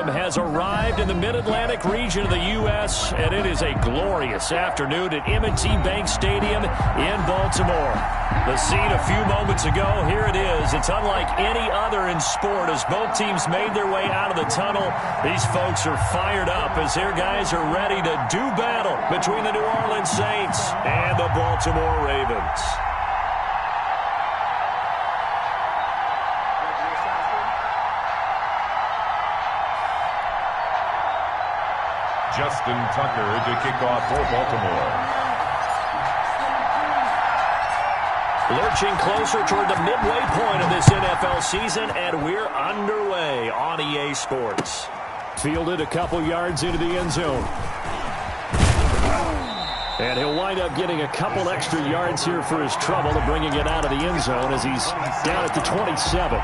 Stadium has arrived in the Mid-Atlantic region of the U.S., and it is a glorious afternoon at M&T Bank Stadium in Baltimore. The scene a few moments ago, here it is. It's unlike any other in sport as both teams made their way out of the tunnel. These folks are fired up as their guys are ready to do battle between the New Orleans Saints and the Baltimore Ravens. Justin Tucker to kick off for Baltimore. Lurching closer toward the midway point of this NFL season, and we're underway on EA Sports. Fielded a couple yards into the end zone. And he'll wind up getting a couple extra yards here for his trouble to bringing it out of the end zone as he's down at the 27.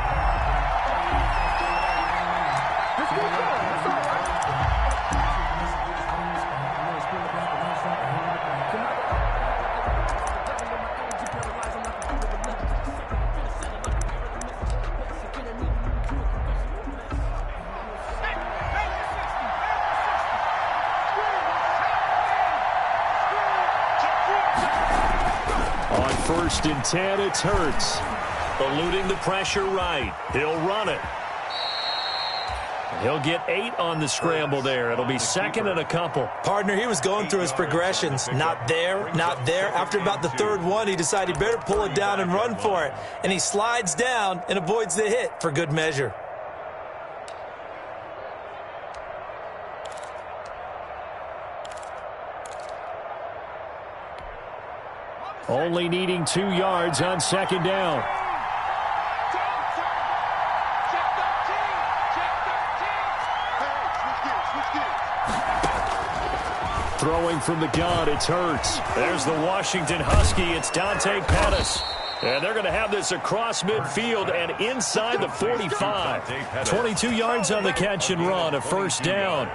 First and 10, it's Hurts. Eluding the pressure right. He'll run it. He'll get 8 on the scramble there. It'll be second and a couple. Partner, he was going through his progressions. Not there, not there. After about the third one, he decided he better pull it down and run for it. And he slides down and avoids the hit for good measure. Only needing 2 yards on second down. Throwing from the gun, it's Hurts. There's the Washington Husky. It's Dante Pettis. And they're going to have this across midfield and inside the 45. 22 yards on the catch and run, a first down.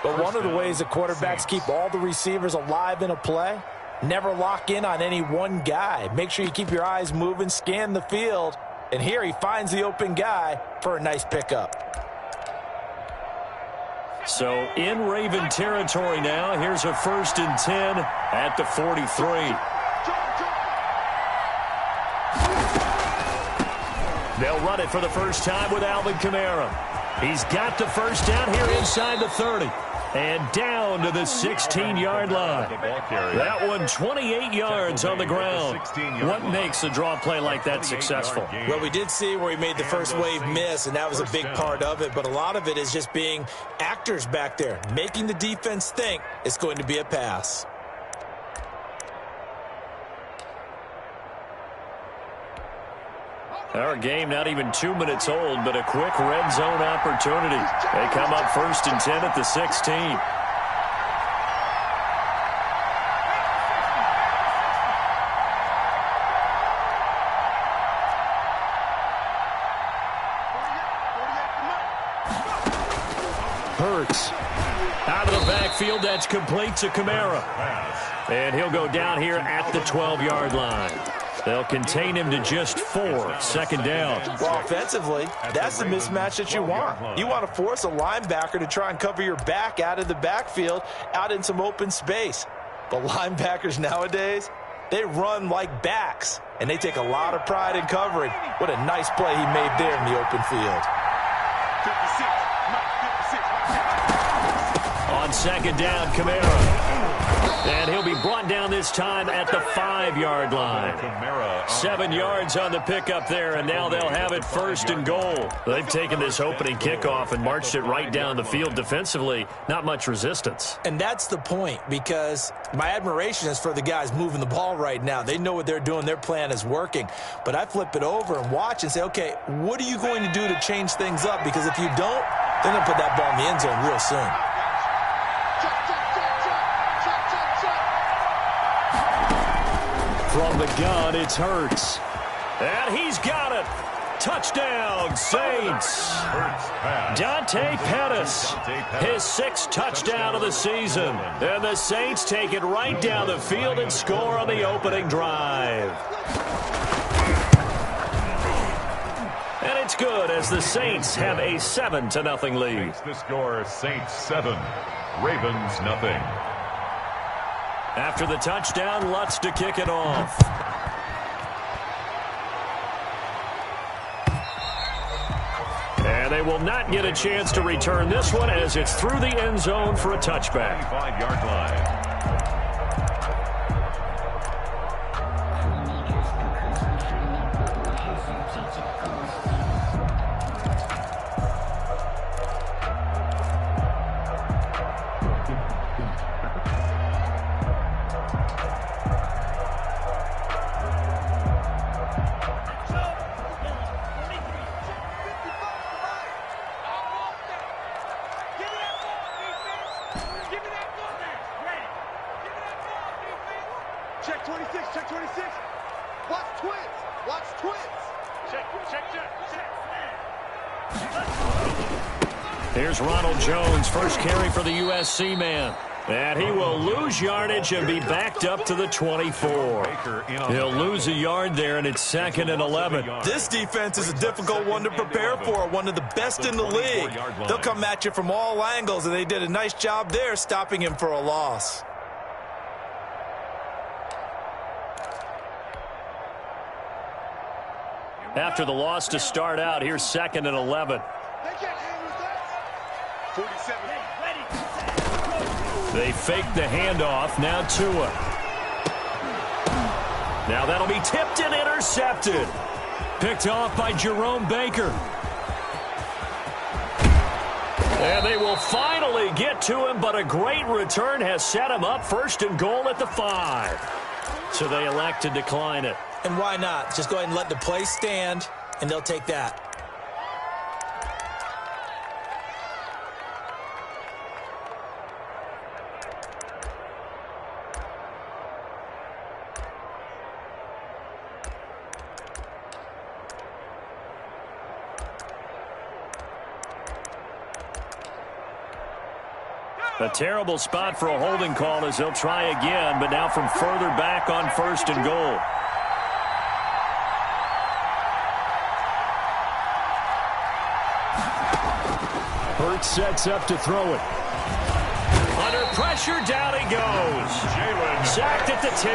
But one of the ways that quarterbacks keep all the receivers alive in a play, never lock in on any one guy. Make sure you keep your eyes moving, scan the field. And here he finds the open guy for a nice pickup. So in Raven territory now. Here's a first and 10 at the 43. They'll run it for the first time with Alvin Kamara. He's got the first down here inside the 30. And down to the 16-yard line. That one 28 yards on the ground. What makes a draw play like that successful? Well, we did see where he made the first wave miss, and that was a big part of it. But a lot of it is just being actors back there, making the defense think it's going to be a pass. Our game not even 2 minutes old, but a quick red zone opportunity. They come up first and 10 at the 16. Hurts. Out of the backfield, that's complete to Kamara. And he'll go down here at the 12-yard line. They'll contain him to just 4, second down. Well, offensively, that's the mismatch that you want. You want to force a linebacker to try and cover your back out of the backfield, out in some open space. But linebackers nowadays, they run like backs, and they take a lot of pride in covering. What a nice play he made there in the open field. On second down, Kamara. And he'll be brought down this time at the 5-yard line. 7 yards on the pickup there, and now they'll have it first and goal. They've taken this opening kickoff and marched it right down the field defensively. Not much resistance. And that's the point, because my admiration is for the guys moving the ball right now. They know what they're doing. Their plan is working. But I flip it over and watch and say, okay, what are you going to do to change things up? Because if you don't, they're going to put that ball in the end zone real soon. From the gun, it's Hurts. And he's got it. Touchdown, Saints. Dante Pettis, his 6th touchdown of the season. And the Saints take it right down the field and score on the opening drive. And it's good as the Saints have a 7-0 lead. The score, Saints 7, Ravens nothing. After the touchdown, Lutz to kick it off. And they will not get a chance to return this one as it's through the end zone for a touchback. 5-yard line. Check 26, check 26. Watch twins, watch twins. Check. Here's Ronald Jones, first carry for the USC man. And he will lose yardage and be backed up to the 24. He'll lose a yard there, and it's 2nd and 11. This defense is a difficult one to prepare for, one of the best in the league. They'll come at you from all angles, and they did a nice job there stopping him for a loss. After the loss to start out, here's 2nd and 11. They fake the handoff. Now Tua. Now that'll be tipped and intercepted. Picked off by Jerome Baker. And they will finally get to him, but a great return has set him up 1st and goal at the 5. So they elect to decline it. And why not? Just go ahead and let the play stand, and they'll take that. A terrible spot for a holding call as they'll try again, but now from further back on 1st and goal. Hurts sets up to throw it. Under pressure, down he goes. Sacked at the 10.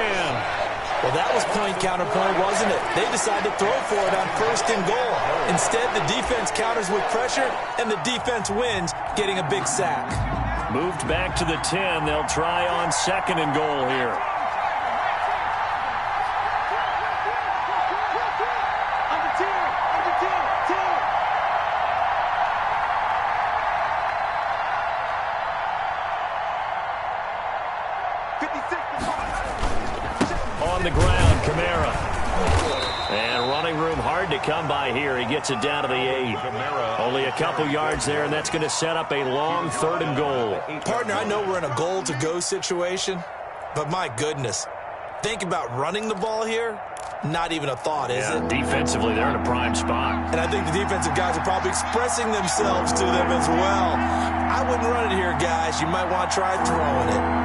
Well, that was point counterpoint, wasn't it? They decided to throw for it on 1st and goal. Instead, the defense counters with pressure, and the defense wins, getting a big sack. Moved back to the 10. They'll try on 2nd and goal here. On the ground, Kamara. And running room hard to come by here. He gets it down to the 8. Only a couple yards there, and that's going to set up a long 3rd and goal. Partner, I know we're in a goal-to-go situation, but my goodness, think about running the ball here. Not even a thought, is it? Defensively, they're in a prime spot. And I think the defensive guys are probably expressing themselves to them as well. I wouldn't run it here, guys. You might want to try throwing it.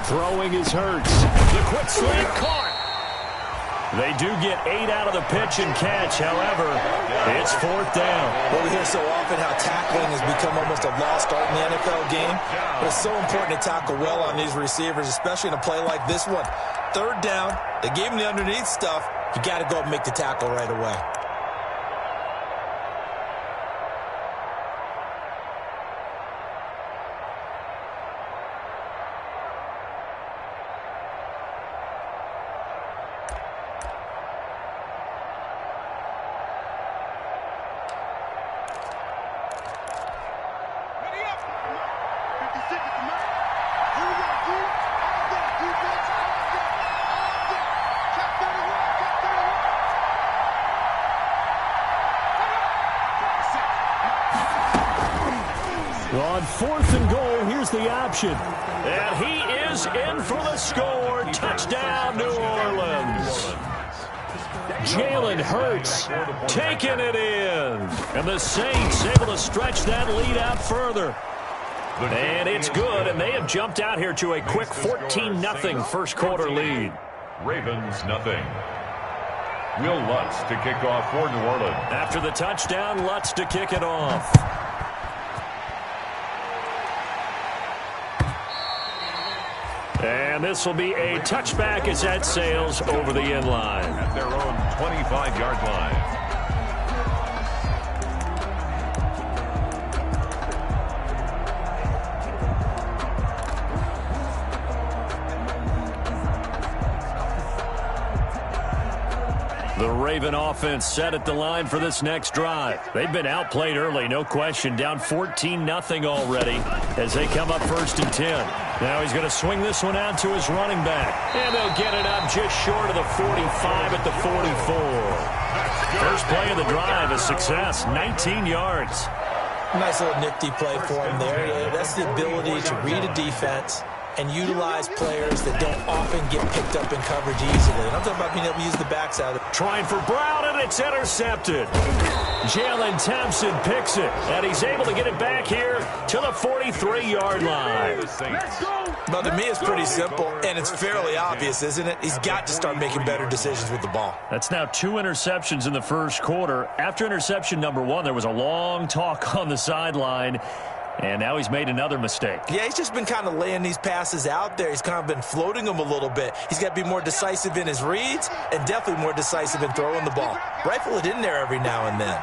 Throwing is Hurts. The quick slant caught. They do get 8 out of the pitch and catch. However, it's 4th down. Well, we hear so often how tackling has become almost a lost art in the NFL game. But it's so important to tackle well on these receivers, especially in a play like this one. 3rd down, they gave him the underneath stuff. You got to go and make the tackle right away. On 4th and goal, here's the option. And he is in for the score. Touchdown, New Orleans. Jalen Hurts taking it in. And the Saints able to stretch that lead out further. And it's good, and they have jumped out here to a quick 14-0 first quarter lead. Ravens nothing. Will Lutz to kick off for New Orleans. After the touchdown, Lutz to kick it off. And this will be a touchback as that sails over the end line. At their own 25-yard line. The Raven offense set at the line for this next drive. They've been outplayed early, no question. Down 14-0 already as they come up 1st and 10. Now he's going to swing this one out to his running back. And they'll get it up just short of the 45 at the 44. First play of the drive, a success, 19 yards. Nice little nifty play for him there. That's the ability to read a defense and utilize players that don't often get picked up in coverage easily. And I'm talking about being able to use the backside. Trying for Brown, and it's intercepted. Jalen Thompson picks it, and he's able to get it back here to the 43-yard line. Well, to me, it's pretty simple, and it's fairly obvious, isn't it? He's got to start making better decisions with the ball. That's now 2 interceptions in the first quarter. After interception number 1, there was a long talk on the sideline. And now he's made another mistake. Yeah, he's just been kind of laying these passes out there. He's kind of been floating them a little bit. He's got to be more decisive in his reads and definitely more decisive in throwing the ball. Rifle it in there every now and then.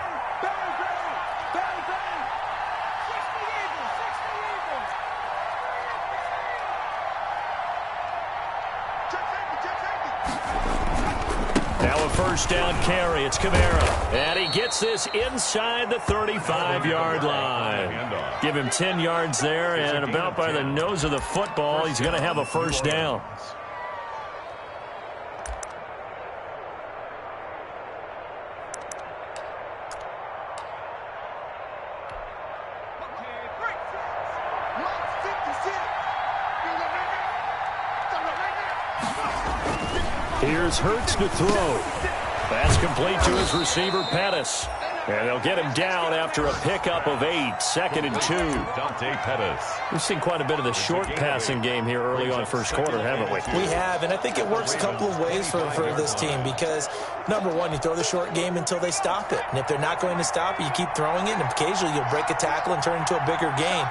Now a first down carry. It's Kamara. And he gets this inside the 35-yard line. Give him 10 yards there, and about by the nose of the football, he's going to have a first down. Here's Hurts to throw. Pass complete to his receiver, Pettis. And they'll get him down after a pickup of 8, 2nd and 2. Dante Pettis. We've seen quite a bit of the short passing game here early on first quarter, haven't we? We have, and I think it works a couple of ways for this team because, number one, you throw the short game until they stop it. And if they're not going to stop it, you keep throwing it, and occasionally you'll break a tackle and turn into a bigger game.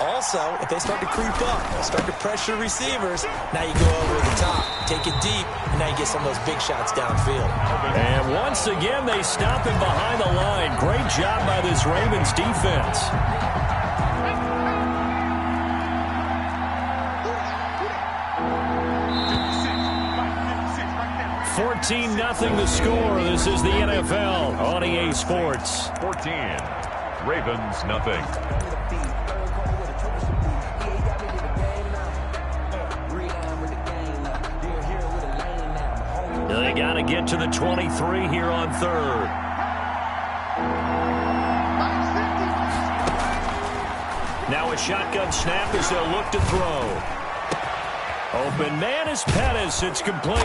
Also, if they start to creep up, start to pressure receivers, now you go over the top, take it deep, and now you get some of those big shots downfield. And once again, they stop him behind the line. Great job by this Ravens defense. 14-0 the score. This is the NFL on EA Sports. 14. Ravens nothing. They got to get to the 23 here on 3rd. Now a shotgun snap as they'll look to throw. Open man is Pettis. It's complete.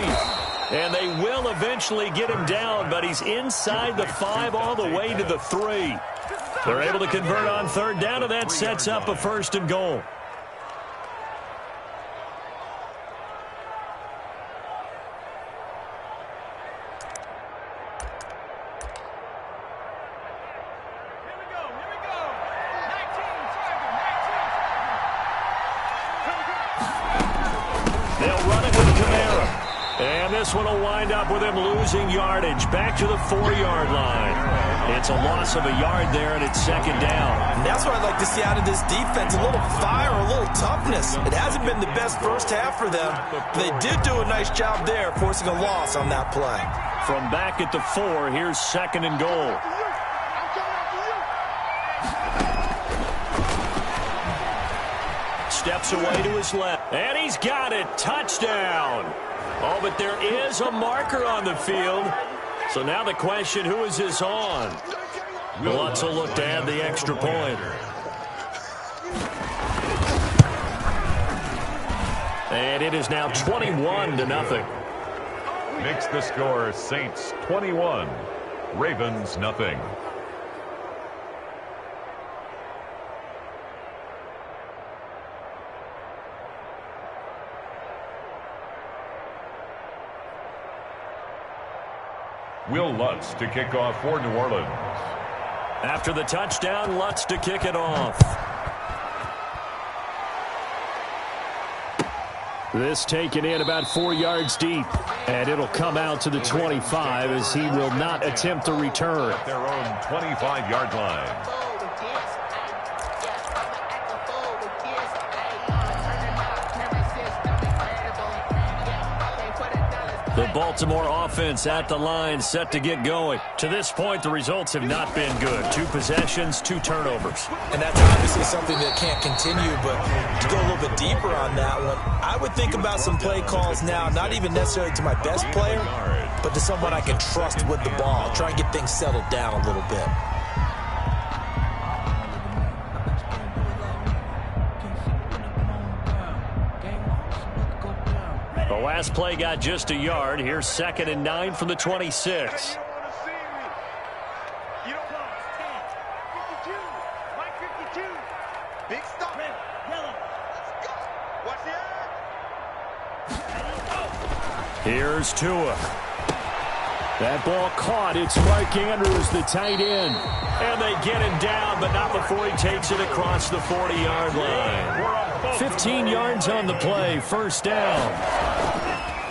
And they will eventually get him down, but he's inside the 5 all the way to the 3. They're able to convert on 3rd down, and that sets up a 1st and goal. This one will wind up with him losing yardage back to the 4-yard line. It's a loss of a yard there, and it's 2nd down. And that's what I'd like to see out of this defense, a little fire, a little toughness. It hasn't been the best first half for them. They did do a nice job there, forcing a loss on that play. From back at the 4, here's 2nd and goal. Steps away to his left, and he's got it. Touchdown. Oh, but there is a marker on the field. So now the question, who is this on? Lutz will look to add the extra point. And it is now 21-0. Makes the score Saints 21, Ravens nothing. Will Lutz to kick off for New Orleans. After the touchdown, Lutz to kick it off. This taken in about 4 yards deep. And it'll come out to the 25 as he will not attempt to return. At their own 25-yard line. The Baltimore offense at the line, set to get going. To this point, the results have not been good. 2 possessions, 2 turnovers. And that's obviously something that can't continue, but to go a little bit deeper on that one, I would think about some play calls now, not even necessarily to my best player, but to someone I can trust with the ball. Try and get things settled down a little bit. The last play got just a yard. Here's 2nd and 9 from the 26. Big stop. Watch the Here's Tua. That ball caught. It's Mark Andrews, the tight end. And they get him down, but not before he takes it across the 40-yard line. 15 yards on the play, 1st down.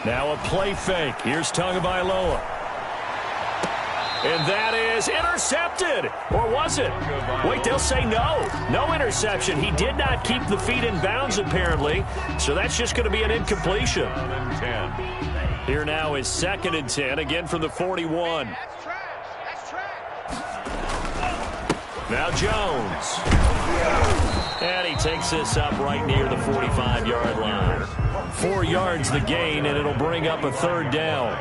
Now a play fake. Here's Tagovailoa. And that is intercepted. Or was it? Wait, they'll say no. No interception. He did not keep the feet in bounds, apparently. So that's just going to be an incompletion. Here now is 2nd and 10, again from the 41. That's trash. That's trash. Now Jones. And he takes this up right near the 45-yard line. 4 yards the gain, and it'll bring up a 3rd down.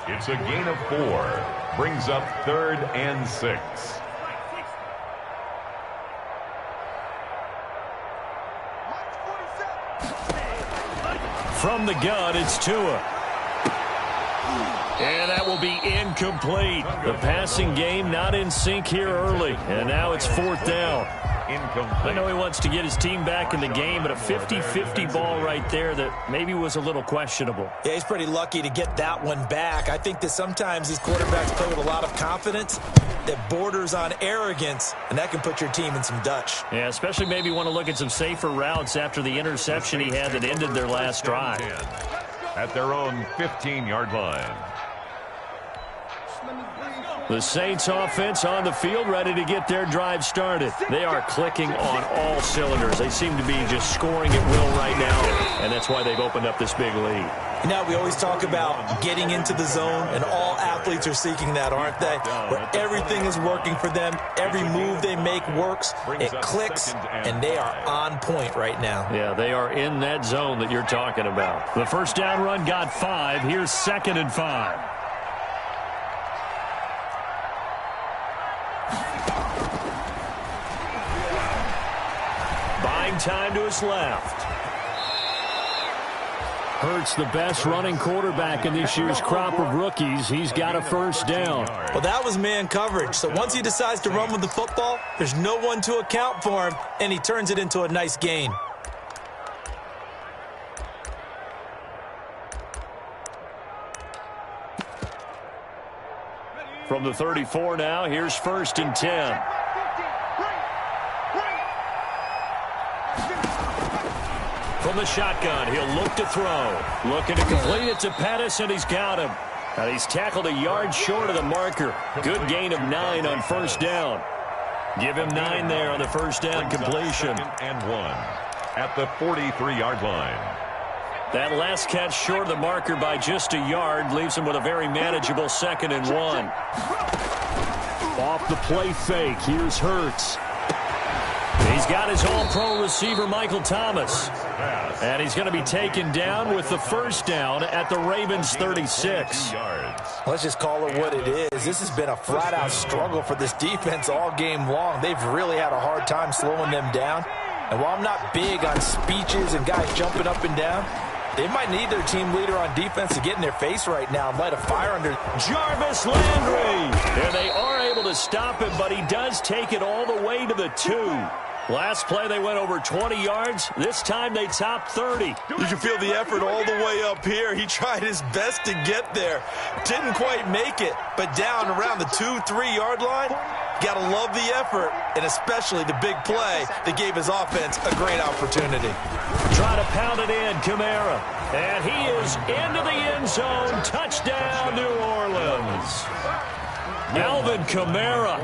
It's a gain of 4. Brings up 3rd and 6. From the gun, it's Tua. And that will be incomplete. The passing game not in sync here early. And now it's 4th down. Incomplete. I know he wants to get his team back in the game, but a 50-50 ball right there that maybe was a little questionable. Yeah, he's pretty lucky to get that one back. I think that sometimes these quarterbacks play with a lot of confidence that borders on arrogance, and that can put your team in some Dutch. Yeah, especially maybe want to look at some safer routes after the interception he had that ended their last drive. At their own 15-yard line. The Saints offense on the field, ready to get their drive started. They are clicking on all cylinders. They seem to be just scoring at will right now, and that's why they've opened up this big lead. Now, we always talk about getting into the zone, and all athletes are seeking that, aren't they? Where everything is working for them, every move they make works, it clicks, and they are on point right now. Yeah, they are in that zone that you're talking about. The 1st down run got 5. Here's 2nd and 5. Buying time to his left. Hurts the best running quarterback in this year's crop of rookies. He's got a 1st down. Well, that was man coverage. So once he decides to run with the football, there's no one to account for him, and he turns it into a nice gain. From the 34 now, here's 1st and 10. From the shotgun, he'll look to throw. Looking to complete it to Pettis, and he's got him. And he's tackled a yard short of the marker. Good gain of 9 on 1st down. Give him 9 there on the 1st down completion. 2nd and 1 at the 43-yard line. That last catch short of the marker by just a yard leaves him with a very manageable 2nd and 1. Off the play fake, here's Hurts. He's got his all-pro receiver, Michael Thomas. And he's going to be taken down with the 1st down at the Ravens' 36. Let's just call it what it is. This has been a flat-out struggle for this defense all game long. They've really had a hard time slowing them down. And while I'm not big on speeches and guys jumping up and down, they might need their team leader on defense to get in their face right now and light a fire under Jarvis Landry. And they are able to stop him, but he does take it all the way to the 2. Last play, they went over 20 yards. This time, they topped 30. You can feel the effort all the way up here. He tried his best to get there. Didn't quite make it, but down around the 2-3 yard line, got to love the effort, and especially the big play that gave his offense a great opportunity. Try to pound it in, Kamara. And he is into the end zone. Touchdown, New Orleans. Alvin Kamara,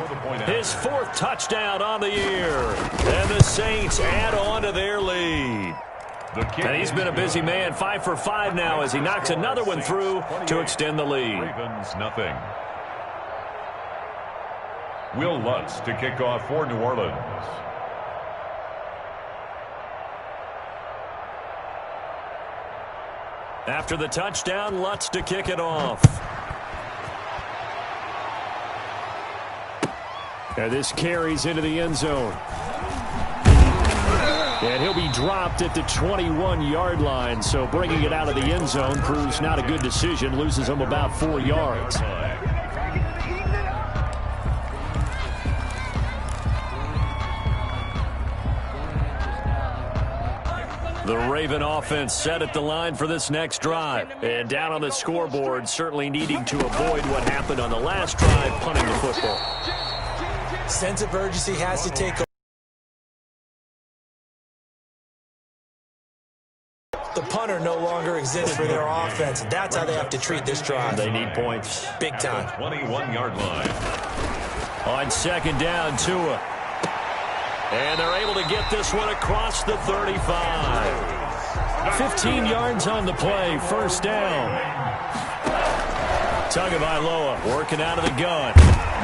his 4th touchdown on the year. And the Saints add on to their lead. And he's been a busy man, 5 for 5 now as he knocks another one through to extend the lead. Ravens, nothing. Will Lutz to kick off for New Orleans. After the touchdown, Lutz to kick it off. And this carries into the end zone. And he'll be dropped at the 21-yard line, so bringing it out of the end zone proves not a good decision. Loses him about 4 yards. The Raven offense set at the line for this next drive. And down on the scoreboard, certainly needing to avoid what happened on the last drive, punting the football. Sense of urgency has to take over. The punter no longer exists for their offense. That's how they have to treat this drive. They need points. Big time. 21-yard line. On second down, Tua. And they're able to get this one across the 35. 15 yards on the play, first down. Tagovailoa working out of the gun.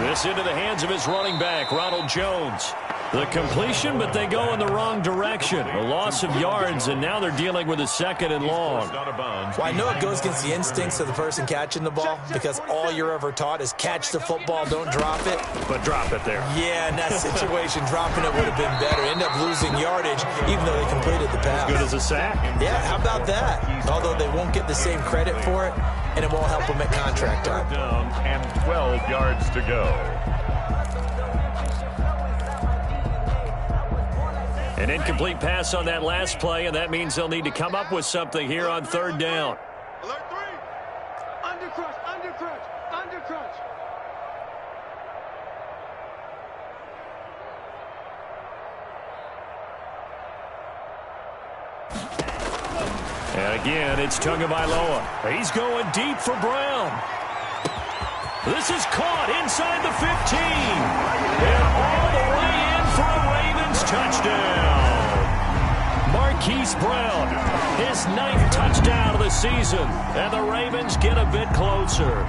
This into the hands of his running back, Ronald Jones. The completion, but they go in the wrong direction. A loss of yards, and now they're dealing with a 2nd and long. Well, I know it goes against the instincts of the person catching the ball because all you're ever taught is catch the football, don't drop it. But drop it there. Yeah, in that situation, dropping it would have been better. End up losing yardage, even though they completed the pass. As good as a sack. Yeah, how about that? Although they won't get the same credit for it, and it won't help them at contract time. Down and 12 yards to go. An incomplete pass on that last play, and that means they'll need to come up with something here on 3rd down. Alert 3. Under crunch, under crunch, under crunch. And again, it's Tagovailoa. He's going deep for Brown. This is caught inside the 15. And all the way in for a Ravens touchdown. Marquise Brown, his 9th touchdown of the season. And the Ravens get a bit closer.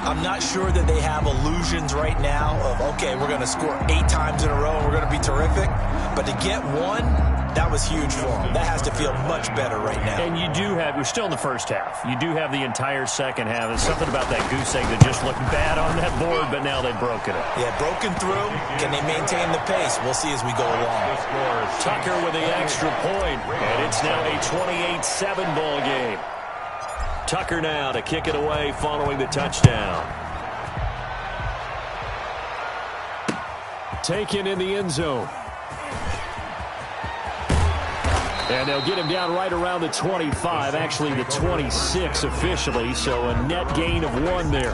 I'm not sure that they have illusions right now of, okay, we're going to score 8 times in a row and we're going to be terrific. But to get one, that was huge for them. That has to feel much better right now. And you do have, we're still in the first half. You do have the entire second half. There's something about that goose egg that just looked bad on that board, but now they've broken it. Yeah, broken through. Can they maintain the pace? We'll see as we go along. Tucker with the extra point, and it's now a 28-7 ball game. Tucker now to kick it away following the touchdown. Taken in the end zone. And they'll get him down right around the 25, actually the 26 officially, so a net gain of 1 there.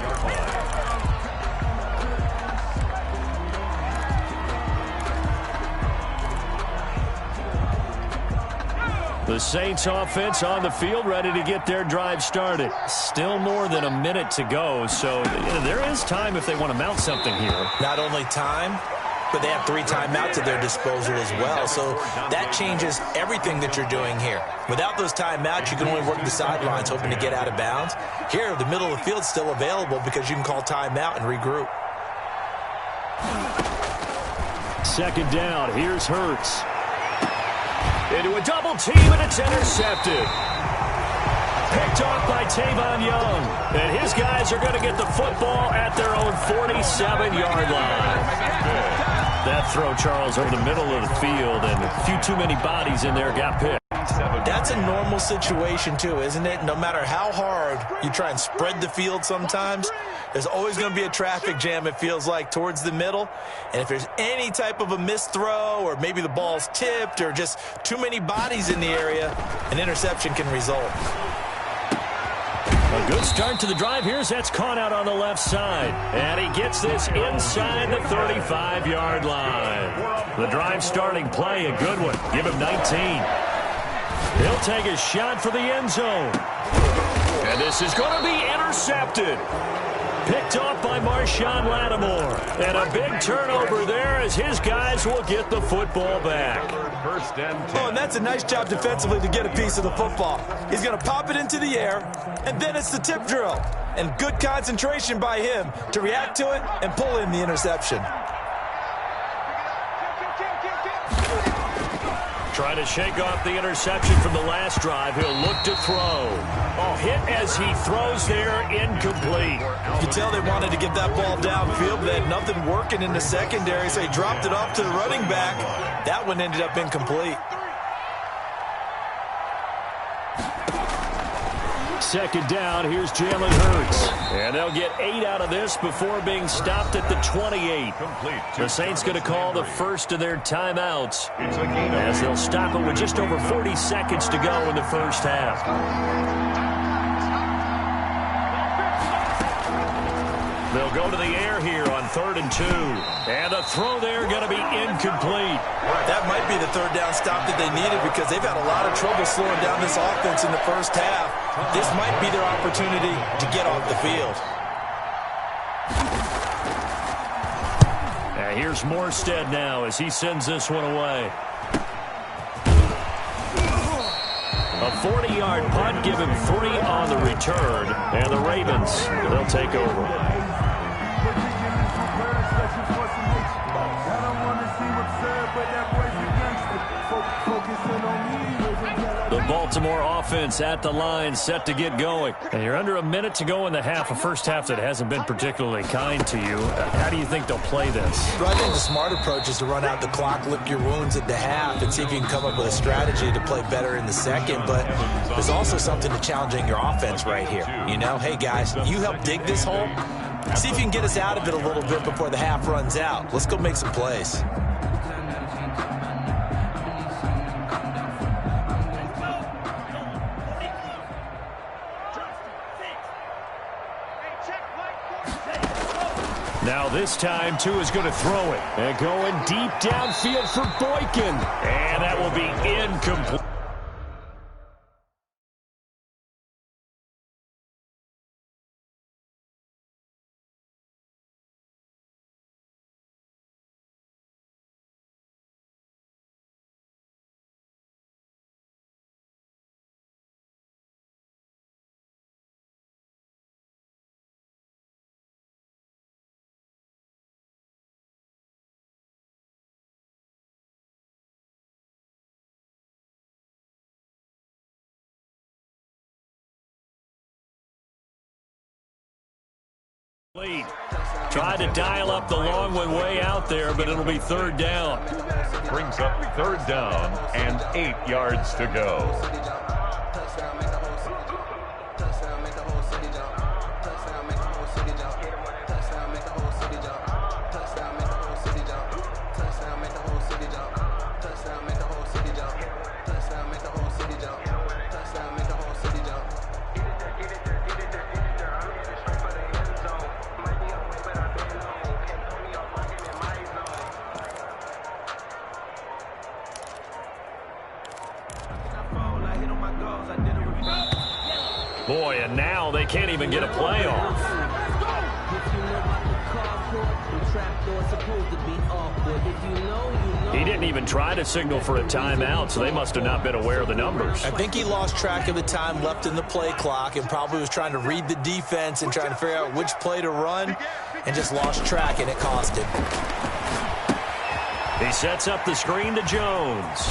The Saints offense on the field ready to get their drive started. Still more than a minute to go, so there is time if they want to mount something here. Not only time, but they have 3 timeouts at their disposal as well, so that changes everything that you're doing here. Without those timeouts, you can only work the sidelines hoping to get out of bounds. Here, the middle of the field's still available because you can call timeout and regroup. Second down, here's Hurts. Into a double team, and it's intercepted. Picked off by Tavon Young. And his guys are going to get the football at their own 47-yard line. That throw, Charles, over the middle of the field, and a few too many bodies in there got picked. That's a normal situation too, isn't it? No matter how hard you try and spread the field sometimes, there's always going to be a traffic jam, it feels like, towards the middle. And if there's any type of a missed throw or maybe the ball's tipped or just too many bodies in the area, an interception can result. A good start to the drive. That's caught out on the left side. And he gets this inside the 35-yard line. The drive starting play, a good one. Give him 19. He'll take a shot for the end zone. And this is going to be intercepted. Picked off by Marshawn Lattimore. And a big turnover there as his guys will get the football back. Oh, and that's a nice job defensively to get a piece of the football. He's going to pop it into the air, and then it's the tip drill. And good concentration by him to react to it and pull in the interception. Trying to shake off the interception from the last drive. He'll look to throw. Oh, hit as he throws there, incomplete. You can tell they wanted to get that ball downfield, but they had nothing working in the secondary, so he dropped it off to the running back. That one ended up incomplete. Second down, here's Jalen Hurts. And they'll get 8 out of this before being stopped at the 28. The Saints going to call the first of their timeouts as they'll stop it with just over 40 seconds to go in the first half. They'll go to the air here on 3rd and 2. And the throw there going to be incomplete. That might be the third down stop that they needed because they've had a lot of trouble slowing down this offense in the first half. This might be their opportunity to get off the field. And here's Morstead now as he sends this one away. A 40-yard punt, give him 3 on the return. And the Ravens, they'll take over. The Baltimore offense at the line, set to get going. And you're under a minute to go in the half, a first half that hasn't been particularly kind to you. How do you think they'll play this? Well, I think the smart approach is to run out the clock, lick your wounds at the half, and see if you can come up with a strategy to play better in the second. But there's also something to challenging your offense right here. You know, hey, guys, you help dig this hole. See if you can get us out of it a little bit before the half runs out. Let's go make some plays. Now this time, Tua is going to throw it. And going deep downfield for Boykin. And that will be incomplete. Tried to dial up the long one way out there, but it'll be 3rd down. Brings up 3rd down and 8 yards to go. Boy, and now they can't even get a play off. He didn't even try to signal for a timeout, so they must have not been aware of the numbers. I think he lost track of the time left in the play clock and probably was trying to read the defense and trying to figure out which play to run and just lost track, and it cost him. He sets up the screen to Jones.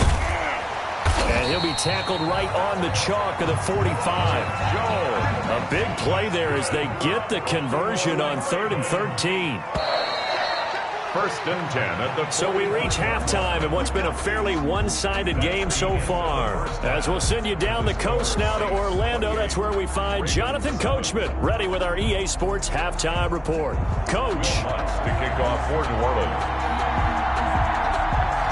And he'll be tackled right on the chalk of the 45. A big play there as they get the conversion on 3rd and 13. First and 10 at the... So we reach halftime in what's been a fairly one-sided game so far. As we'll send you down the coast now to Orlando, that's where we find Jonathan Coachman, ready with our EA Sports Halftime Report. Coach. To kick off for New Orleans.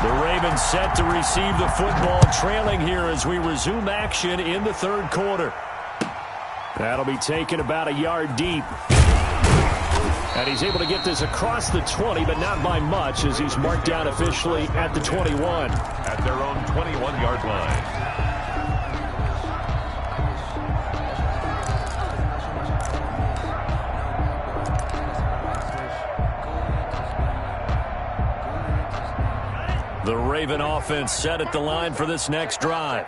The Ravens set to receive the football, trailing here as we resume action in the third quarter. That'll be taken about a yard deep. And he's able to get this across the 20, but not by much, as he's marked down officially at the 21. At their own 21-yard line. The Raven offense set at the line for this next drive.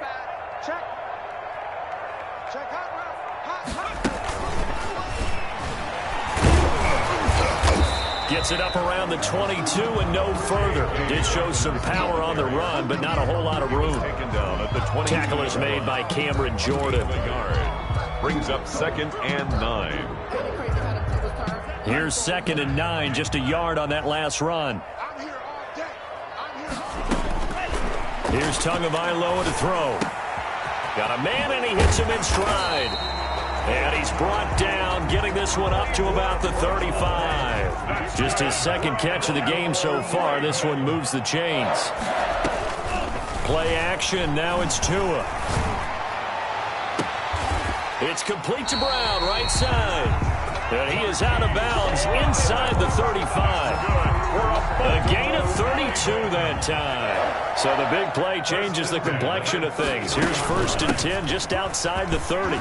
Gets it up around the 22 and no further. Did show some power on the run, but not a whole lot of room. Taken down at the 22. Tackle is made by Cameron Jordan. Brings up 2nd and 9. Here's 2nd and 9, just a yard on that last run. Here's Tagovailoa to throw. Got a man, and he hits him in stride. And he's brought down, getting this one up to about the 35. Just his second catch of the game so far. This one moves the chains. Play action. Now it's Tua. It's complete to Brown, right side. And he is out of bounds inside the 35. A gain of 32 that time. So the big play changes the complexion of things. Here's 1st and 10 just outside the 30.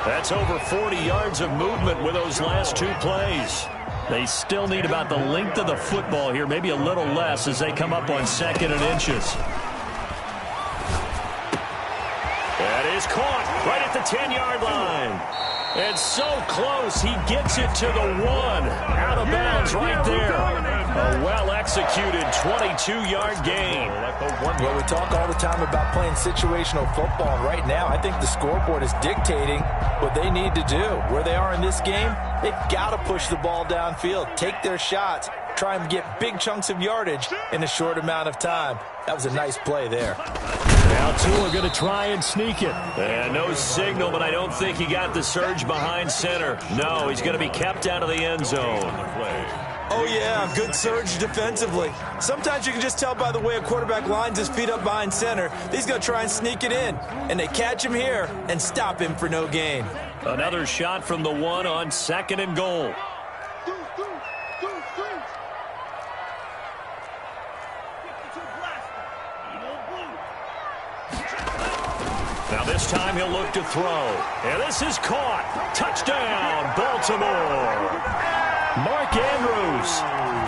That's over 40 yards of movement with those last two plays. They still need about the length of the football here, maybe a little less as they come up on 2nd and inches. That is caught right at the 10-yard line. And so close, he gets it to the 1. Out of bounds right there. A well-executed 22-yard gain. Well, we talk all the time about playing situational football. Right now, I think the scoreboard is dictating what they need to do. Where they are in this game, they've got to push the ball downfield, take their shots, try and get big chunks of yardage in a short amount of time. That was a nice play there. Now Tua going to try and sneak it. And no signal, but I don't think he got the surge behind center. No, he's going to be kept out of the end zone. Oh, yeah, good surge defensively. Sometimes you can just tell by the way a quarterback lines his feet up behind center. He's going to try and sneak it in. And they catch him here and stop him for no gain. Another shot from the 1 on 2nd and goal. Now this time he'll look to throw. And this is caught. Touchdown, Baltimore. Mark Andrews,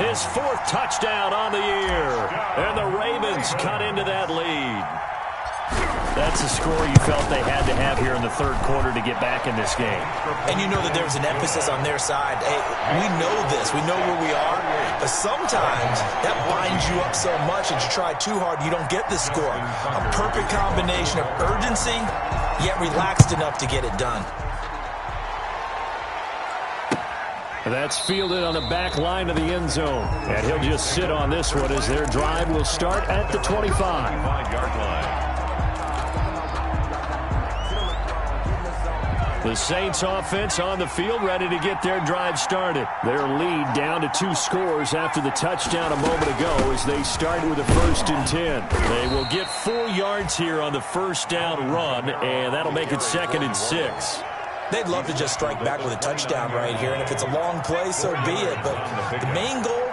his 4th touchdown on the year. And the Ravens cut into that lead. That's a score you felt they had to have here in the third quarter to get back in this game. And you know that there's an emphasis on their side. Hey, we know this. We know where we are. But sometimes that binds you up so much that you try too hard, you don't get the score. A perfect combination of urgency, yet relaxed enough to get it done. That's fielded on the back line of the end zone. And he'll just sit on this one as their drive will start at the 25. 5-yard line. The Saints offense on the field, ready to get their drive started. Their lead down to 2 scores after the touchdown a moment ago as they start with a 1st and 10. They will get 4 yards here on the first down run, and that'll make it 2nd and 6. They'd love to just strike back with a touchdown right here, and if it's a long play, so be it. But the main goal,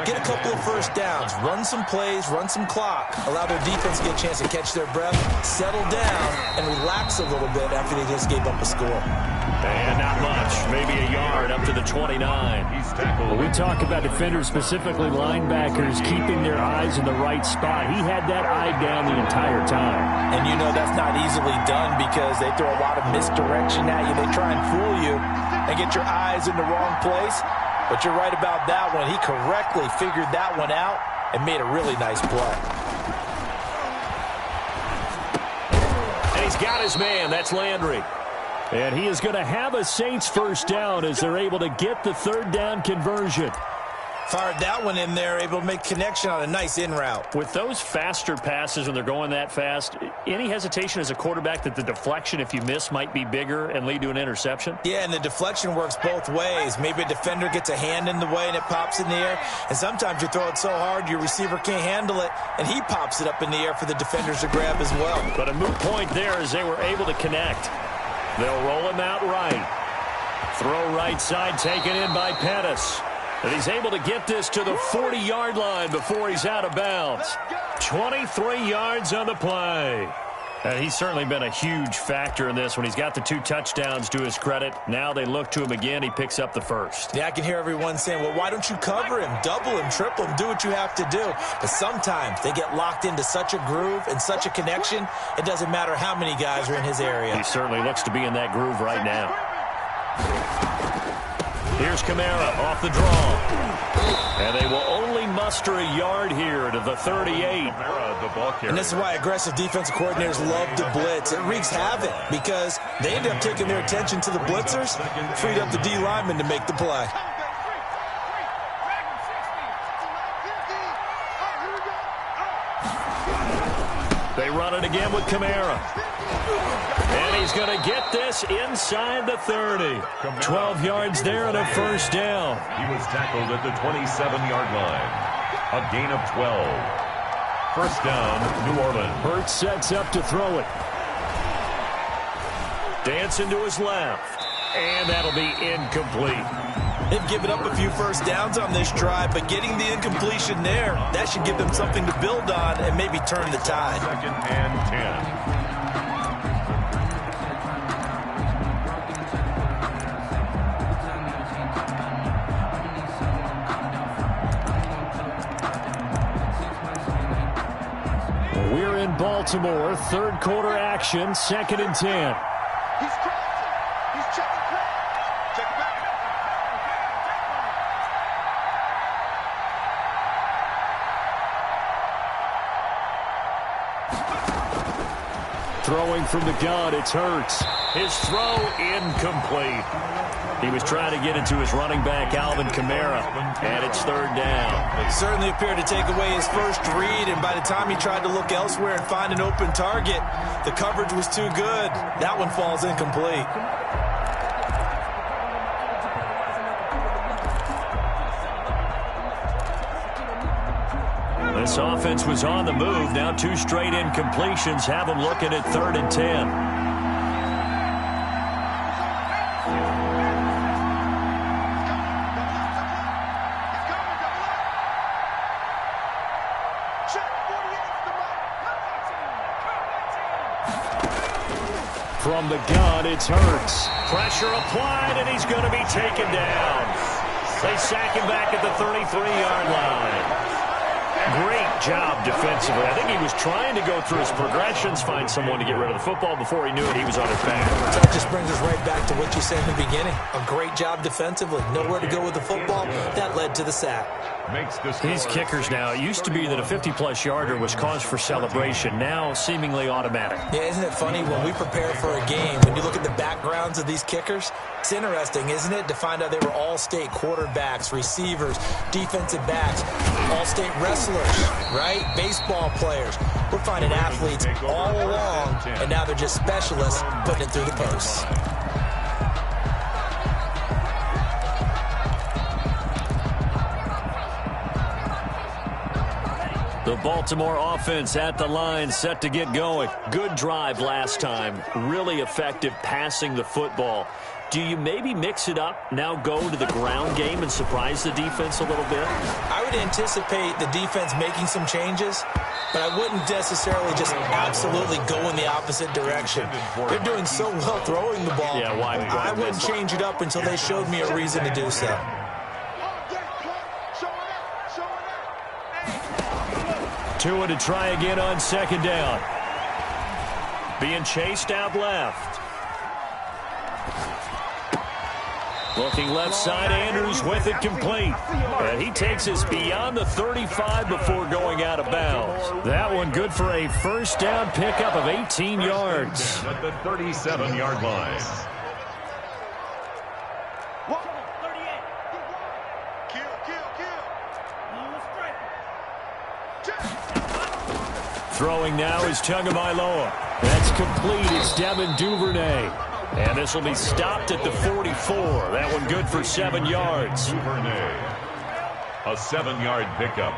get a couple of first downs, run some plays, run some clock, allow their defense to get a chance to catch their breath, settle down, and relax a little bit after they just gave up a score. And not much, maybe a yard up to the 29. When we talk about defenders, specifically linebackers, keeping their eyes in the right spot, he had that eye down the entire time. And you know that's not easily done because they throw a lot of misdirection at you. They try and fool you and get your eyes in the wrong place. But you're right about that one. He correctly figured that one out and made a really nice play. And he's got his man. That's Landry. And he is going to have a Saints first down as they're able to get the third down conversion. Fired that one in there, able to make connection on a nice in route. With those faster passes when they're going that fast, any hesitation as a quarterback that the deflection, if you miss, might be bigger and lead to an interception? Yeah, and the deflection works both ways. Maybe a defender gets a hand in the way and it pops in the air. And sometimes you throw it so hard your receiver can't handle it, and he pops it up in the air for the defenders to grab as well. But a moot point there as they were able to connect. They'll roll him out right. Throw right side taken in by Pettis. And he's able to get this to the 40-yard line before he's out of bounds. 23 yards on the play. And he's certainly been a huge factor in this when he's got the 2 touchdowns to his credit. Now they look to him again. He picks up the first. Yeah, I can hear everyone saying, well, why don't you cover him, double him, triple him, do what you have to do. But sometimes they get locked into such a groove and such a connection, it doesn't matter how many guys are in his area. He certainly looks to be in that groove right now. Here's Kamara off the draw. And they will only muster a yard here to the 38. And this is why aggressive defensive coordinators love to blitz. It wreaks havoc because they end up taking their attention to the blitzers, freed up the D lineman to make the play. They run it again with Kamara. And he's going to get this inside the 30. 12 yards there and a first down. He was tackled at the 27-yard line. A gain of 12. First down, New Orleans. Hurts sets up to throw it. Dancing to his left. And that'll be incomplete. They've given up a few first downs on this drive, but getting the incompletion there, that should give them something to build on and maybe turn the tide. 2nd and 10. We're in Baltimore, third quarter action, 2nd and 10. He's crossing. He's checking play. Check it back. Throwing from the gun, it's Hurts. His throw incomplete. He was trying to get it to his running back, Alvin Kamara, and it's third down. He certainly appeared to take away his first read, and by the time he tried to look elsewhere and find an open target, the coverage was too good. That one falls incomplete. This offense was on the move. Now 2 straight incompletions have them looking at 3rd and 10. From the gun, it's Hurts. Pressure applied, and he's going to be taken down. They sack him back at the 33-yard line. Great job defensively. I think he was trying to go through his progressions, find someone to get rid of the football. Before he knew it, he was on his back. So that just brings us right back to what you said in the beginning. A great job defensively. Nowhere to go with the football. That led to the sack. These kickers now, it used to be that a 50-plus yarder was cause for celebration. Now seemingly automatic. Yeah, isn't it funny when we prepare for a game, when you look at the backgrounds of these kickers, it's interesting, isn't it, to find out they were all-state quarterbacks, receivers, defensive backs, all-state wrestlers, right? Baseball players. We're finding athletes all along, and now they're just specialists putting it through the posts. The Baltimore offense at the line, set to get going. Good drive last time. Really effective passing the football. Do you maybe mix it up, now go to the ground game and surprise the defense a little bit? I would anticipate the defense making some changes, but I wouldn't necessarily just absolutely go in the opposite direction. They're doing so well throwing the ball. Yeah, why I wouldn't change it up until they showed me a reason to do so. Tua to try again on 2nd down. Being chased out left. Looking left side, Andrews with it complete. And he takes us beyond the 35 before going out of bounds. That one good for a first down pickup of 18 yards. At the 37-yard line. Throwing now is Tagovailoa. That's complete. It's Devin Duvernay. And this will be stopped at the 44. That one good for 7 yards. Duvernay. A 7-yard pickup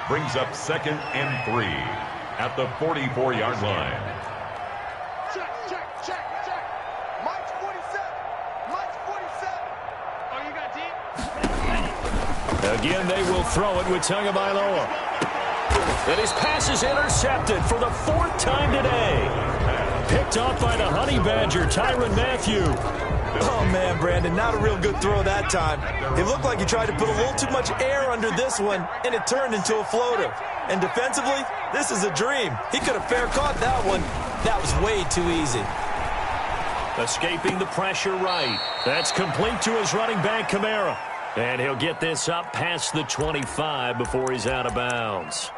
brings up 2nd and 3 at the 44-yard line. Check. Mike's 47. Mike's 47. Oh, you got deep? Again, they will throw it with Tagovailoa. And his pass is intercepted for the 4th time today. Picked off by the Honey Badger, Tyrann Mathieu. Oh, man, Brandon, not a real good throw that time. It looked like he tried to put a little too much air under this one, and it turned into a floater. And defensively, this is a dream. He could have fair caught that one. That was way too easy. Escaping the pressure right. That's complete to his running back, Kamara. And he'll get this up past the 25 before he's out of bounds.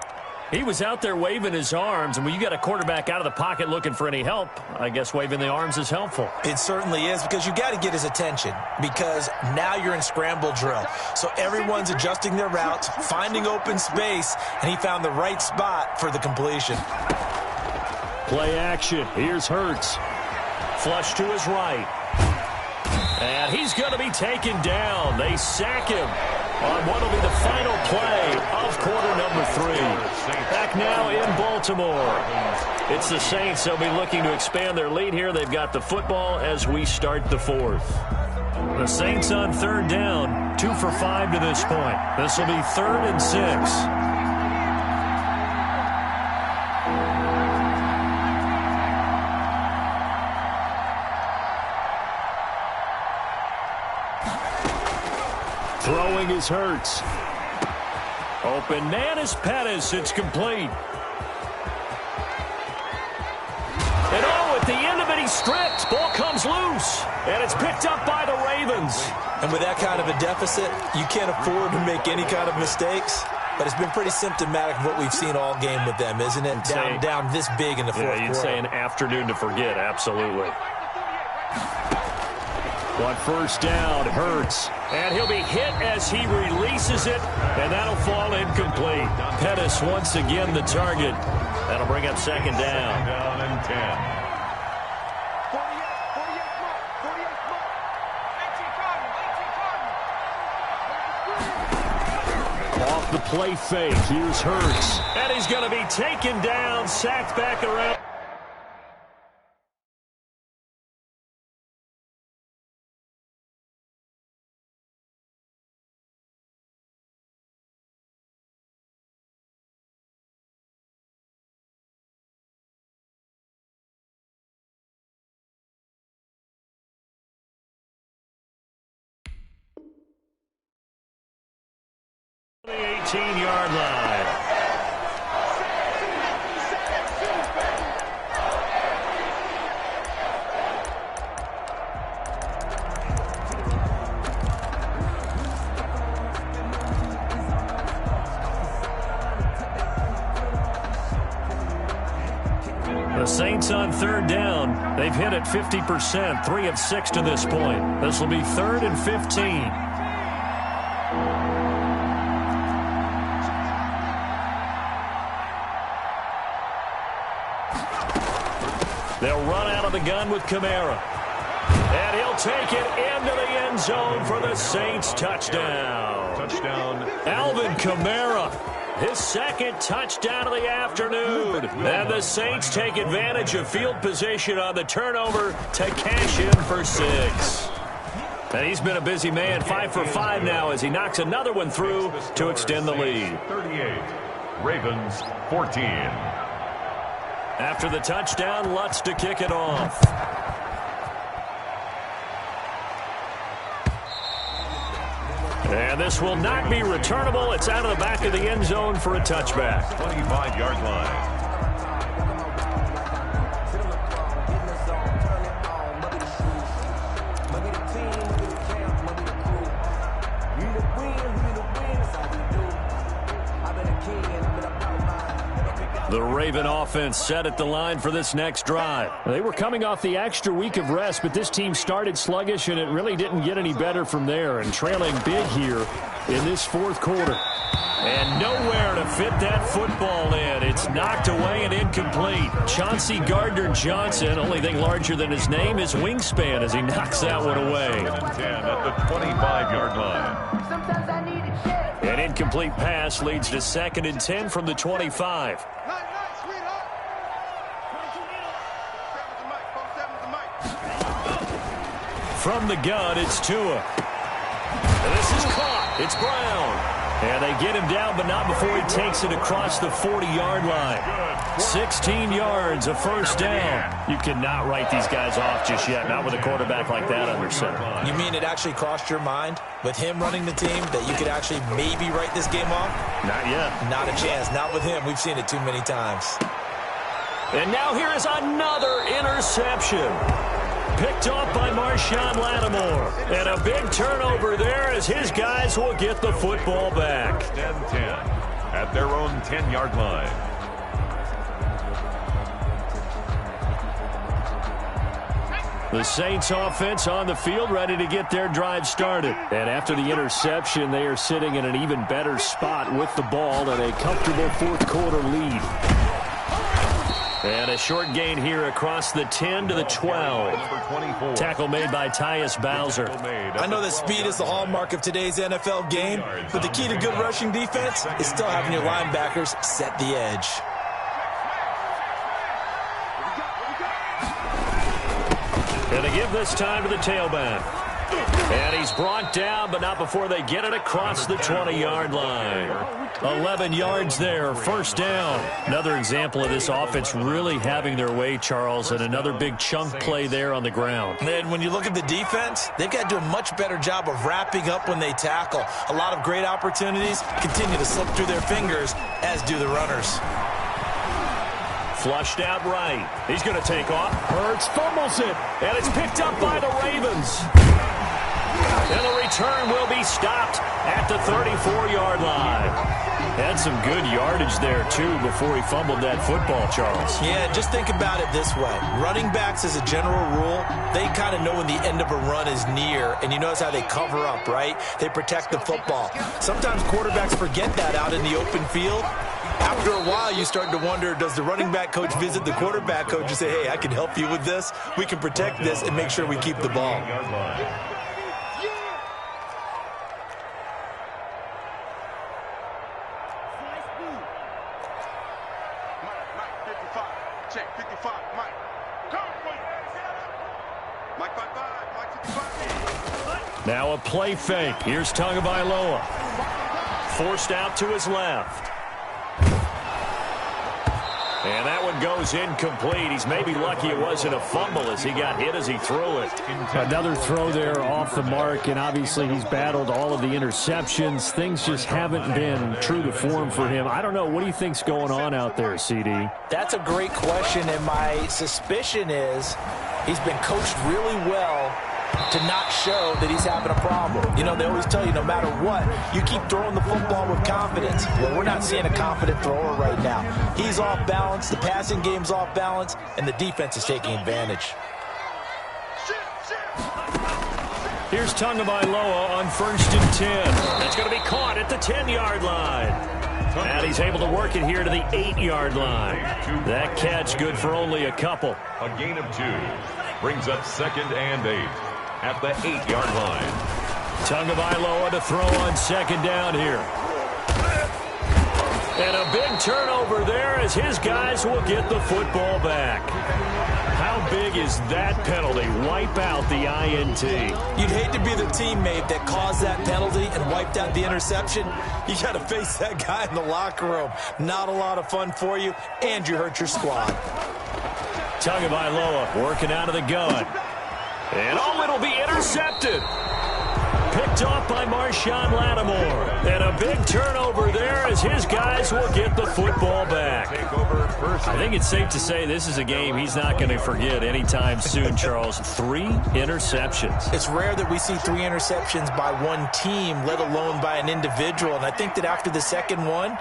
He was out there waving his arms, and when you got a quarterback out of the pocket looking for any help, I guess waving the arms is helpful. It certainly is, because you got to get his attention, because now you're in scramble drill. So everyone's adjusting their routes, finding open space, and he found the right spot for the completion. Play action. Here's Hurts. Flush to his right. And he's going to be taken down. They sack him on what will be the final play of quarter number 3. Back now in Baltimore. It's the Saints. They'll be looking to expand their lead here. They've got the football as we start the 4th. The Saints on 3rd down, 2 for 5 to this point. This will be 3rd and 6. Throwing is Hurts. Open man is Pettis. It's complete. And at the end of it, he's stripped. Ball comes loose. And it's picked up by the Ravens. And with that kind of a deficit, you can't afford to make any kind of mistakes. But it's been pretty symptomatic of what we've seen all game with them, isn't it? Down this big in the 4th quarter. Yeah, you'd say an afternoon to forget. Absolutely. On 1st down, Hurts. And he'll be hit as he releases it, and that'll fall incomplete. Pettis once again the target. That'll bring up 2nd down. 2nd down and 10. 48. Off the play fake, here's Hurts. And he's going to be taken down, sacked back around. The 18-yard line. The Saints on 3rd down. They've hit it 50%, 3 of 6 to this point. This will be 3rd and 15. They'll run out of the gun with Kamara. And he'll take it into the end zone for the Saints touchdown. Alvin Kamara, his 2nd touchdown of the afternoon. And the Saints take advantage of field position on the turnover to cash in for 6. And he's been a busy man, 5 for 5 now as he knocks another one through to extend the lead. 38, Ravens 14. After the touchdown, Lutz to kick it off. And this will not be returnable. It's out of the back of the end zone for a touchback. 25-yard line. The Raven offense set at the line for this next drive. They were coming off the extra week of rest, but this team started sluggish, and it really didn't get any better from there, and trailing big here in this fourth quarter. And nowhere to fit that football in. It's knocked away and incomplete. Chauncey Gardner-Johnson, only thing larger than his name is wingspan as he knocks that one away. 10 at the 25-yard line. Sometimes I need a check. An incomplete pass leads to 2nd and 10 from the 25. Night, sweetheart. 47's the mic. From the gun, it's Tua. And this is caught. It's Brown. And they get him down, but not before he takes it across the 40-yard line. 16 yards, a first down. You cannot write these guys off just yet, not with a quarterback like that under center. You mean it actually crossed your mind with him running the team that you could actually maybe write this game off? Not yet. Not a chance. Not with him. We've seen it too many times. And now here is another interception. Picked off by Marshawn Lattimore. And a big turnover there as his guys will get the football back. 10-10 at their own 10-yard line. The Saints offense on the field ready to get their drive started. And after the interception, they are sitting in an even better spot with the ball and a comfortable fourth quarter lead. And a short gain here across the 10 to the 12. Tackle made by Tyus Bowser. I know that speed is the hallmark of today's NFL game, but the key to good rushing defense is still having your linebackers set the edge. And they give this time to the tailback. And he's brought down, but not before they get it across the 20-yard line. 11 yards there, first down. Another example of this offense really having their way, Charles, and another big chunk play there on the ground. And when you look at the defense, they've got to do a much better job of wrapping up when they tackle. A lot of great opportunities continue to slip through their fingers, as do the runners. Flushed out right. He's going to take off. Hurts fumbles it, and it's picked up by the Ravens. And the return will be stopped at the 34-yard line. Had some good yardage there, too, before he fumbled that football, Charles. Yeah, just think about it this way. Running backs, as a general rule, they kind of know when the end of a run is near, and you notice how they cover up, right? They protect the football. Sometimes quarterbacks forget that out in the open field. After a while, you start to wonder, does the running back coach visit the quarterback coach and say, hey, I can help you with this. We can protect this and make sure we keep the ball. Now a play fake. Here's Tagovailoa. Forced out to his left. And that one goes incomplete. He's maybe lucky it wasn't a fumble as he got hit as he threw it. Another throw there off the mark, and obviously he's battled all of the interceptions. Things just haven't been true to form for him. I don't know. What do you think's going on out there, CD? That's a great question, and my suspicion is he's been coached really well to not show that he's having a problem. You know, they always tell you no matter what, you keep throwing the football with confidence. Well, we're not seeing a confident thrower right now. He's off balance, the passing game's off balance, and the defense is taking advantage. Here's Tagovailoa on 1st and 10. That's going to be caught at the 10-yard line. And he's able to work it here to the 8-yard line. That catch good for only a couple. A gain of 2 brings up 2nd and 8 at the 8-yard line. Tagovailoa to throw on 2nd down here. And a big turnover there as his guys will get the football back. How big is that penalty? Wipe out the INT. You'd hate to be the teammate that caused that penalty and wiped out the interception. You got to face that guy in the locker room. Not a lot of fun for you, and you hurt your squad. Tagovailoa working out of the gun. And it'll be intercepted. Picked off by Marshawn Lattimore. And a big turnover there as his guys will get the football back. I think it's safe to say this is a game he's not going to forget anytime soon, Charles. 3 interceptions. It's rare that we see 3 interceptions by one team, let alone by an individual. And I think that after the second one,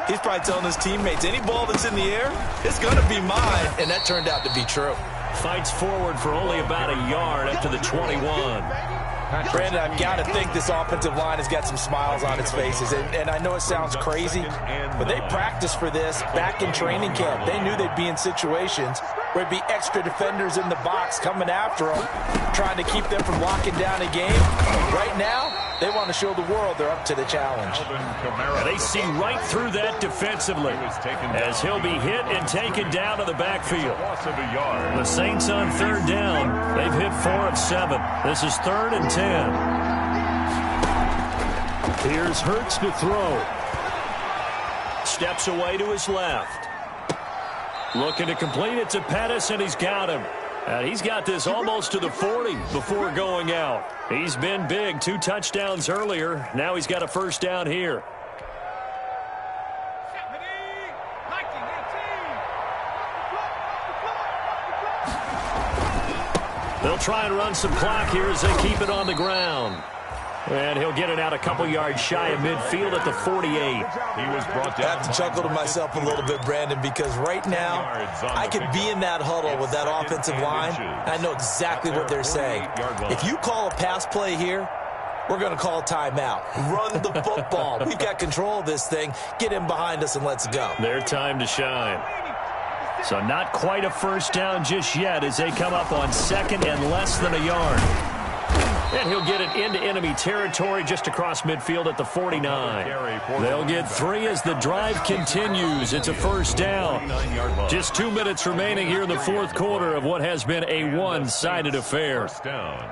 He's probably telling his teammates, any ball that's in the air, it's going to be mine. And that turned out to be true. Fights forward for only about a yard up to the 21. Brandon, I've got to think this offensive line has got some smiles on its faces. And I know it sounds crazy, but they practiced for this back in training camp. They knew they'd be in situations where there'd be extra defenders in the box coming after them, trying to keep them from locking down a game. Right now, they want to show the world they're up to the challenge. They see right through that defensively as he'll be hit and taken down to the backfield. The Saints on third down. They've hit 4 of 7. This is 3rd and 10. Here's Hurts to throw. Steps away to his left. Looking to complete it to Pettis, and he's got him. He's got this almost to the 40 before going out. He's been big. 2 touchdowns earlier. Now he's got a first down here. They'll try and run some clock here as they keep it on the ground. And he'll get it out a couple yards shy of midfield at the 48. He was brought down. I have to chuckle to myself a little bit, Brandon, because right now I could be in that huddle with that offensive line. I know exactly what they're saying. If you call a pass play here, we're going to call a timeout. Run the football. We've got control of this thing. Get in behind us and let's go. Their time to shine. So not quite a first down just yet as they come up on 2nd and less than a yard. And he'll get it into enemy territory just across midfield at the 49. They'll get 3 as the drive continues. It's a first down. Just 2 minutes remaining here in the 4th quarter of what has been a one-sided affair. First down.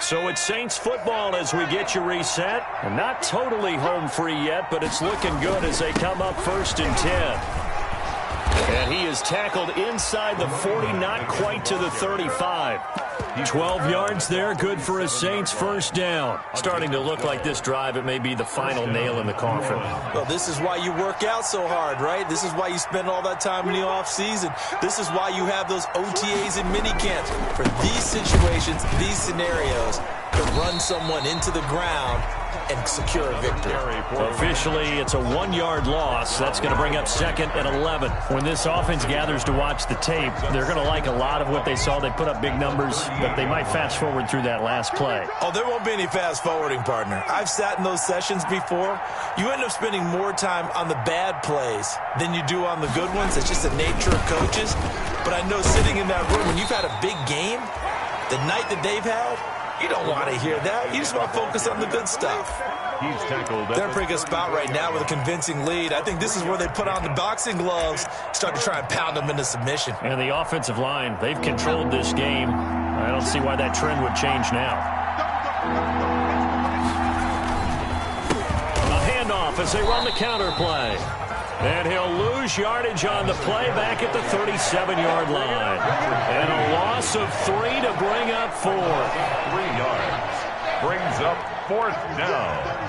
So it's Saints football as we get you reset. And not totally home free yet, but it's looking good as they come up 1st and 10. And he is tackled inside the 40, not quite to the 35. 12 yards there, good for a Saints first down. Starting to look like this drive, it may be the final nail in the coffin. Well, this is why you work out so hard, right? This is why you spend all that time in the offseason. This is why you have those OTAs and mini camps. For these situations, these scenarios, to run someone into the ground and secure a victory. Officially, it's a 1-yard loss. That's going to bring up 2nd and 11. When this offense gathers to watch the tape, they're going to like a lot of what they saw. They put up big numbers, but they might fast forward through that last play. Oh, there won't be any fast forwarding, partner. I've sat in those sessions before. You end up spending more time on the bad plays than you do on the good ones. It's just the nature of coaches. But I know sitting in that room, when you've had a big game, the night that they've had, you don't want to hear that. You just want to focus on the good stuff. He's tackled. They're in a pretty good spot right now with a convincing lead. I think this is where they put on the boxing gloves, start to try and pound them into submission. And the offensive line, they've controlled this game. I don't see why that trend would change now. A handoff as they run the counter play. And he'll lose yardage on the play back at the 37-yard line. And a loss of 3 to bring up 4. 3 yards. Brings up 4th down.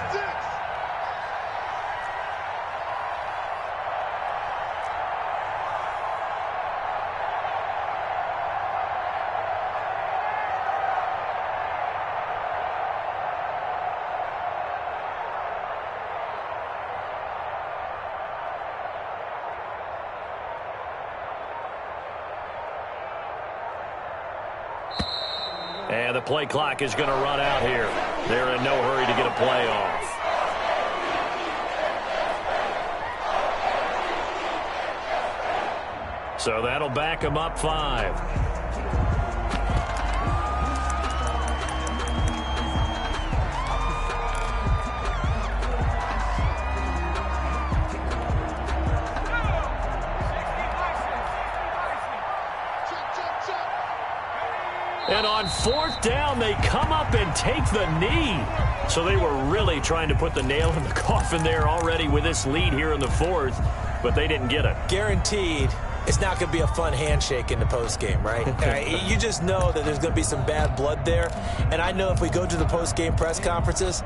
And the play clock is going to run out here. They're in no hurry to get a play off. So that'll back them up 5. And on 4th down, they come up and take the knee. So they were really trying to put the nail in the coffin there already with this lead here in the 4th, but they didn't get it. Guaranteed, it's not going to be a fun handshake in the postgame, right? You just know that there's going to be some bad blood there. And I know if we go to the postgame press conferences,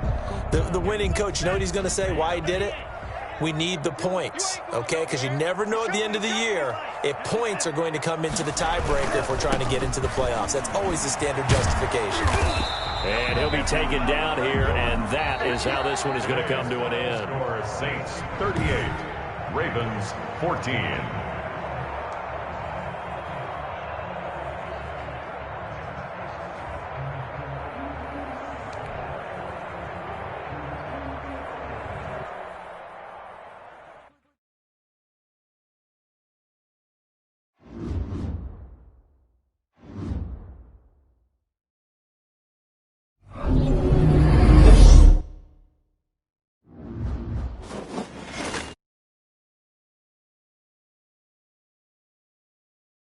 the winning coach, you know what he's going to say, why he did it? We need the points, okay? Because you never know at the end of the year if points are going to come into the tiebreaker if we're trying to get into the playoffs. That's always the standard justification. And he'll be taken down here, and that is how this one is going to come to an end. Saints 38, Ravens 14.